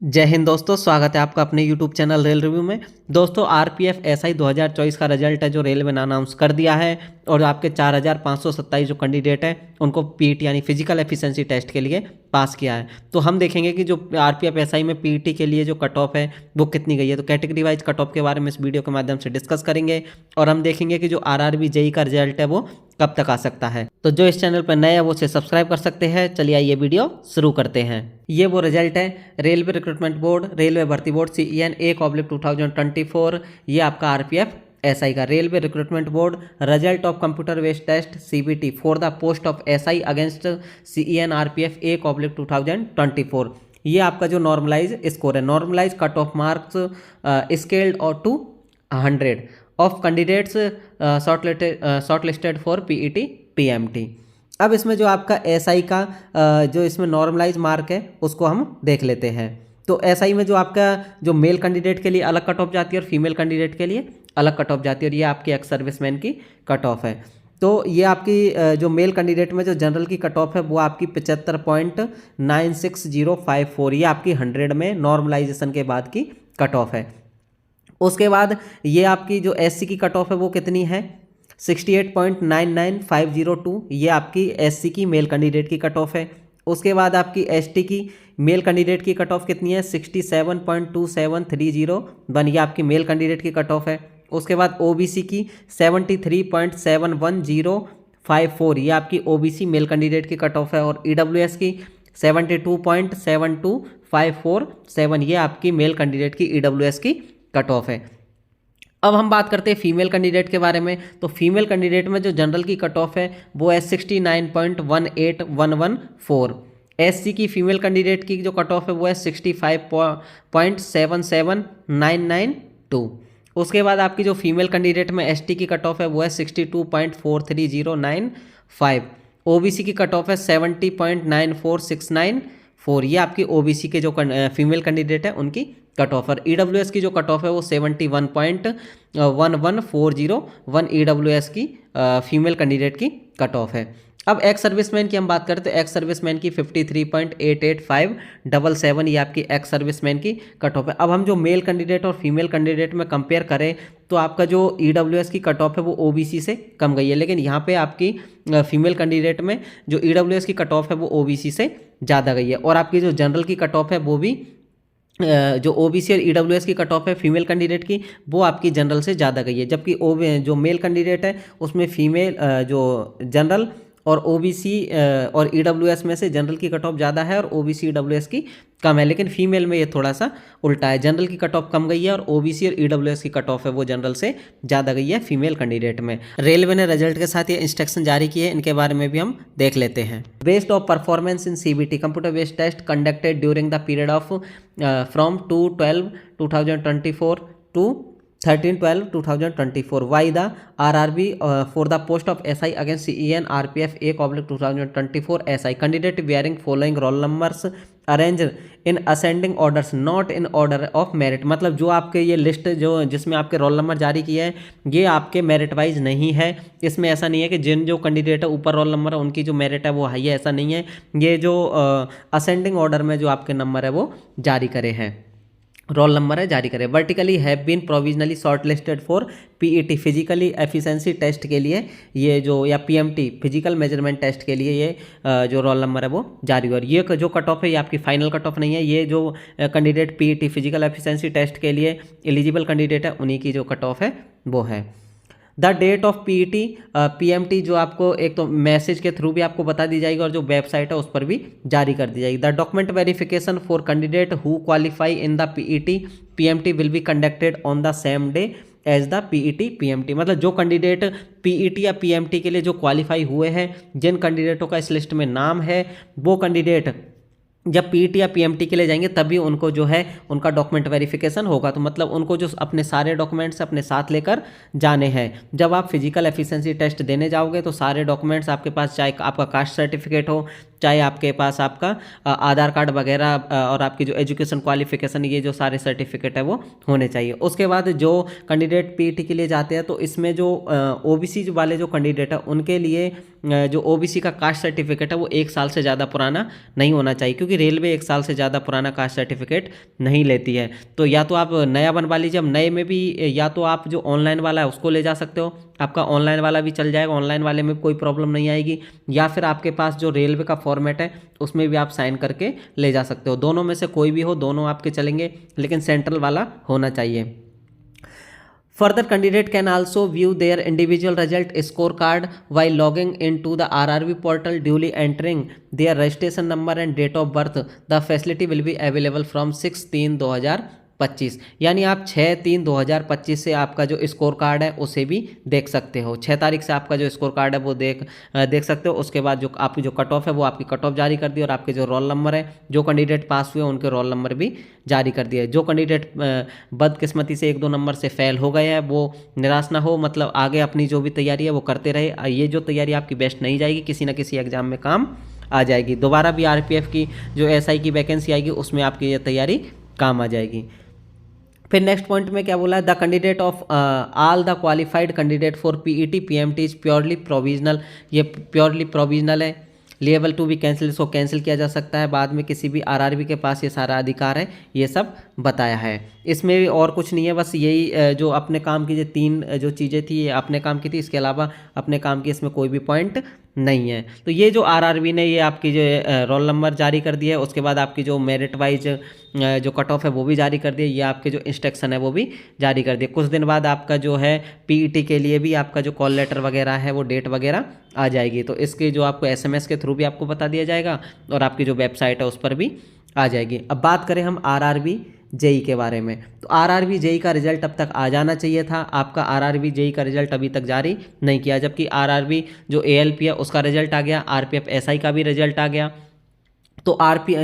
जय हिंद दोस्तों, स्वागत है आपका अपने YouTube चैनल रेल रिव्यू में। दोस्तों आरपीएफ एसआई 2024 का रिजल्ट है जो रेलवे ने अनाउंस कर दिया है और आपके 4527 जो कैंडिडेट हैं उनको पीईटी यानी फिजिकल एफिशिएंसी टेस्ट के लिए पास किया है। तो हम देखेंगे कि जो आरपीएफ एसआई में पीईटी के लिए जो कट ऑफ है वो कितनी गई है। तो कैटेगरी वाइज कट ऑफ के बारे में इस वीडियो के माध्यम से डिस्कस करेंगे और हम देखेंगे कि जो आरआरबी जेई का रिजल्ट है वो कब तक आ सकता है। तो जो इस चैनल पर नए है वो उसे सब्सक्राइब कर सकते हैं। चलिए आइए वीडियो शुरू करते हैं। ये वो रिजल्ट है रेलवे रिक्रूटमेंट बोर्ड, रेलवे भर्ती बोर्ड CEN 1/2024। ये आपका आरपीएफ एसआई का railway recruitment board result of computer based test CBT for the post of SI against CEN RPF 1/2024। ये आपका जो नॉर्मलाइज स्कोर है, normalize cut off marks scaled और to 100 of candidates shortlisted for PET PMT। अब इसमें जो आपका SI का जो इसमें नॉर्मलाइज मार्क है उसको हम देख लेते हैं। तो एसआई में जो आपका जो मेल कैंडिडेट के लिए अलग कट ऑफ जाती है और फीमेल कैंडिडेट के लिए अलग कट ऑफ जाती है और ये आपकी एक्स सर्विसमैन की कट ऑफ है। तो ये आपकी जो मेल कैंडिडेट में जो जनरल की कट ऑफ है वो आपकी 75.96054, ये आपकी 100 में नॉर्मलाइजेशन के बाद की कट ऑफ है। उसके बाद ये आपकी जो एससी की कट ऑफ है वो कितनी है 68.99502, ये आपकी एससी की मेल कैंडिडेट की कट ऑफ है। उसके बाद आपकी एसटी की मेल कैंडिडेट की कट ऑफ कितनी है 67.27301, ये आपकी मेल कैंडिडेट की कट ऑफ है। उसके बाद ओबीसी की 73.71054, ये आपकी ओबीसी मेल कैंडिडेट की कट ऑफ है। और ईडब्ल्यूएस की 72.72547, ये आपकी मेल कैंडिडेट की ईडब्ल्यूएस की कट ऑफ है। अब हम बात करते हैं फीमेल कैंडिडेट के बारे में। तो फीमेल कैंडिडेट में जो जनरल की कट ऑफ है वो है 69.18114। एससी की फीमेल कैंडिडेट की जो कट ऑफ है वो है 65.77992। उसके बाद आपकी जो फीमेल कैंडिडेट में एसटी की कट ऑफ है वो है 62.43095। ओबीसी की कट ऑफ है 70.94694, ये आपकी ओबीसी के जो फीमेल कैंडिडेट है उनकी कट ऑफ। और ईडब्ल्यूएस की जो कट ऑफ है वो 71.11401 ईडब्ल्यूएस की फीमेल कैंडिडेट की कट ऑफ है। अब एक्स सर्विसमैन की हम बात करते हैं। एक्स सर्विसमैन की 53.88577, ये आपकी एक्स सर्विसमैन की कट ऑफ है। अब हम जो मेल कैंडिडेट और फीमेल कैंडिडेट में कंपेयर करें तो आपका जो ईडब्ल्यूएस की कट ऑफ है वो ओबीसी से कम गई है, लेकिन यहाँ पे आपकी फीमेल कैंडिडेट में जो ईडब्ल्यूएस की कट ऑफ है वो ओबीसी से ज़्यादा गई है। और आपकी जो जनरल की कट ऑफ है वो भी जो ओबीसी और ईडब्ल्यूएस की कट ऑफ है फीमेल कैंडिडेट की वो आपकी जनरल से ज़्यादा गई है, जबकि जो मेल कैंडिडेट है उसमें फीमेल जो जनरल और ओबीसी और ईडब्ल्यूएस में से जनरल की कट ऑफ ज़्यादा है और ओबीसी ईडब्ल्यूएस की कम है। लेकिन फीमेल में ये थोड़ा सा उल्टा है, जनरल की कट ऑफ कम गई है और ओबीसी और ईडब्ल्यूएस की कट ऑफ है वो जनरल से ज़्यादा गई है फीमेल कैंडिडेट में। रेलवे ने रिजल्ट के साथ ये इंस्ट्रक्शन जारी किए हैं, इनके बारे में भी हम देख लेते हैं। Based off performance in CBT computer based test conducted during the period of from 2/12/2024 to 13/12/2024 why the RRB for the post of SI against CEN RPF 1/2024 SI candidate wearing following roll numbers arranged in ascending orders not in order of merit। मतलब जो आपके ये list जो जिसमें आपके roll number जारी किए हैं ये आपके मेरिट वाइज नहीं है। इसमें ऐसा नहीं है कि जिन जो कैंडिडेट है ऊपर रोल नंबर है उनकी जो मेरिट है वो हाई है, ऐसा नहीं है। ये जो असेंडिंग ऑर्डर में जो आपके नंबर है वो जारी करे हैं, रोल नंबर है जारी करें। Vertically have been provisionally short listed for PET physically efficiency test के लिए ये जो या PMT फिजिकल मेजरमेंट टेस्ट के लिए ये जो रोल नंबर है वो जारी हुआ। और ये जो कट ऑफ है ये आपकी फाइनल कट ऑफ नहीं है, ये जो candidate PET physical efficiency test के लिए एलिजिबल कैंडिडेट है उन्हीं की जो कट ऑफ है वो है। The date of PET PMT जो आपको एक तो मैसेज के थ्रू भी आपको बता दी जाएगी और जो वेबसाइट है उस पर भी जारी कर दी जाएगी। The document verification for candidate who qualify in the PET PMT will be conducted on the same day as the PET PMT। मतलब जो कैंडिडेट PET या PMT के लिए जो क्वालिफाई हुए हैं, जिन कैंडिडेटों का इस लिस्ट में नाम है, वो कैंडिडेट जब PET या PMT के लिए जाएंगे तभी उनको जो है उनका डॉक्यूमेंट वेरिफिकेशन होगा। तो मतलब उनको जो अपने सारे डॉक्यूमेंट्स अपने साथ लेकर जाने हैं। जब आप फिजिकल एफिशिएंसी टेस्ट देने जाओगे तो सारे डॉक्यूमेंट्स आपके पास, चाहे आपका कास्ट सर्टिफिकेट हो, चाहे आपके पास आपका आधार कार्ड वगैरह और आपकी जो एजुकेशन क्वालिफिकेशन, ये जो सारे सर्टिफिकेट है वो होने चाहिए। उसके बाद जो कैंडिडेट पीईटी के लिए जाते हैं तो इसमें जो ओबीसी वाले जो कैंडिडेट है उनके लिए जो ओबीसी का कास्ट सर्टिफिकेट है वो 1 साल से ज़्यादा पुराना नहीं होना चाहिए, क्योंकि रेलवे 1 साल से ज़्यादा पुराना कास्ट सर्टिफिकेट नहीं लेती है। तो या तो आप नया बनवा लीजिए। अब नए में भी या तो आप जो ऑनलाइन वाला है उसको ले जा सकते हो, आपका ऑनलाइन वाला भी चल जाएगा, ऑनलाइन वाले में कोई प्रॉब्लम नहीं आएगी, या फिर आपके पास जो रेलवे का फॉर्मेट है उसमें भी आप साइन करके ले जा सकते हो। दोनों में से कोई भी हो, दोनों आपके चलेंगे, लेकिन सेंट्रल वाला होना चाहिए। Further, candidate can also view their individual result scorecard while logging into the RRB portal, duly entering their registration number and date of birth. The facility will be available from 6/3/2025। यानी आप 6/3/2025 से आपका जो score card है उसे भी देख सकते हो। 6 तारीख से आपका जो स्कोर कार्ड है वो देख सकते हो। उसके बाद जो आपकी जो कट ऑफ है वो आपकी कट ऑफ जारी कर दी, और आपके जो रोल नंबर है, जो कैंडिडेट पास हुए उनके रोल नंबर भी जारी कर दिए। जो कैंडिडेट बदकिस्मती से 1-2 नंबर से फेल हो गए हैं वो निराश ना हो, मतलब आगे अपनी जो भी तैयारी है वो करते रहे। ये जो तैयारी आपकी बेस्ट नहीं जाएगी, किसी ना किसी एग्जाम में काम आ जाएगी। दोबारा भी आरपीएफ की जो एसआई की वैकेंसी आएगी उसमें आपकी ये तैयारी काम आ जाएगी। फिर नेक्स्ट पॉइंट में क्या बोला है, the candidate of all the qualified candidate for PET PMT is purely provisional. ये प्योरली प्रोविजनल है, लेवल 2 भी कैंसिल, इसको कैंसिल किया जा सकता है बाद में। किसी भी आरआरबी के पास ये सारा अधिकार है, ये सब बताया है। इसमें भी और कुछ नहीं है, बस यही जो अपने काम की जो 3 जो चीज़ें थी ये अपने काम की थी, इसके अलावा अपने काम की इसमें कोई भी पॉइंट नहीं है। तो ये जो आरआरबी ने ये आपकी जो रोल नंबर जारी कर दिया है, उसके बाद आपकी जो मेरिट वाइज जो कट ऑफ है वो भी जारी कर दिया, ये आपके जो इंस्ट्रक्शन है वो भी जारी कर दिया। कुछ दिन बाद आपका जो है पीईटी के लिए भी आपका जो कॉल लेटर वगैरह है वो डेट वगैरह आ जाएगी, तो इसके जो आपको एसएमएस के थ्रू भी आपको बता दिया जाएगा, और आपकी जो वेबसाइट है उस पर भी आ जाएगी। अब बात करें हम आरआरबी जेई के बारे में, तो आरआरबी जेई का रिजल्ट अब तक आ जाना चाहिए था। आपका आरआरबी जेई का रिजल्ट अभी तक जारी नहीं किया, जबकि आरआरबी जो एएलपी है उसका रिजल्ट आ गया, आरपीएफ एसआई का भी रिजल्ट आ गया। तो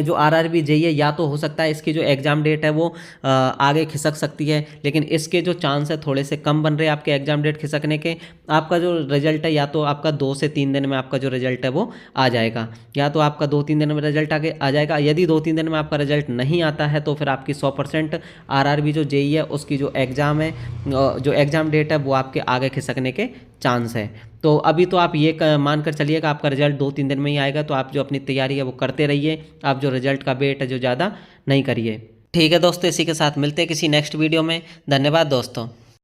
जो आरआरबी जेई है, या तो हो सकता है इसकी जो एग्ज़ाम डेट है वो आगे खिसक सकती है, लेकिन इसके जो चांस है थोड़े से कम बन रहे हैं आपके एग्ज़ाम डेट खिसकने के। आपका जो रिजल्ट है या तो आपका 2 से 3 दिन में आपका जो रिजल्ट है वो आ जाएगा, या तो आपका 2-3 दिन में रिजल्ट आगे आ जाएगा। यदि 2-3 दिन में आपका रिजल्ट नहीं आता है तो फिर आपकी 100% आरआरबी जो जेई है उसकी जो एग्ज़ाम है, जो एग्ज़ाम डेट है वो आपके आगे खिसकने के चांस है। तो अभी तो आप ये मान कर चलिएगा आपका रिजल्ट 2-3 दिन में ही आएगा, तो आप जो अपनी तैयारी है वो करते रहिए, आप जो रिजल्ट का वेट है जो ज़्यादा नहीं करिए। ठीक है दोस्तों, इसी के साथ मिलते हैं किसी नेक्स्ट वीडियो में। धन्यवाद दोस्तों।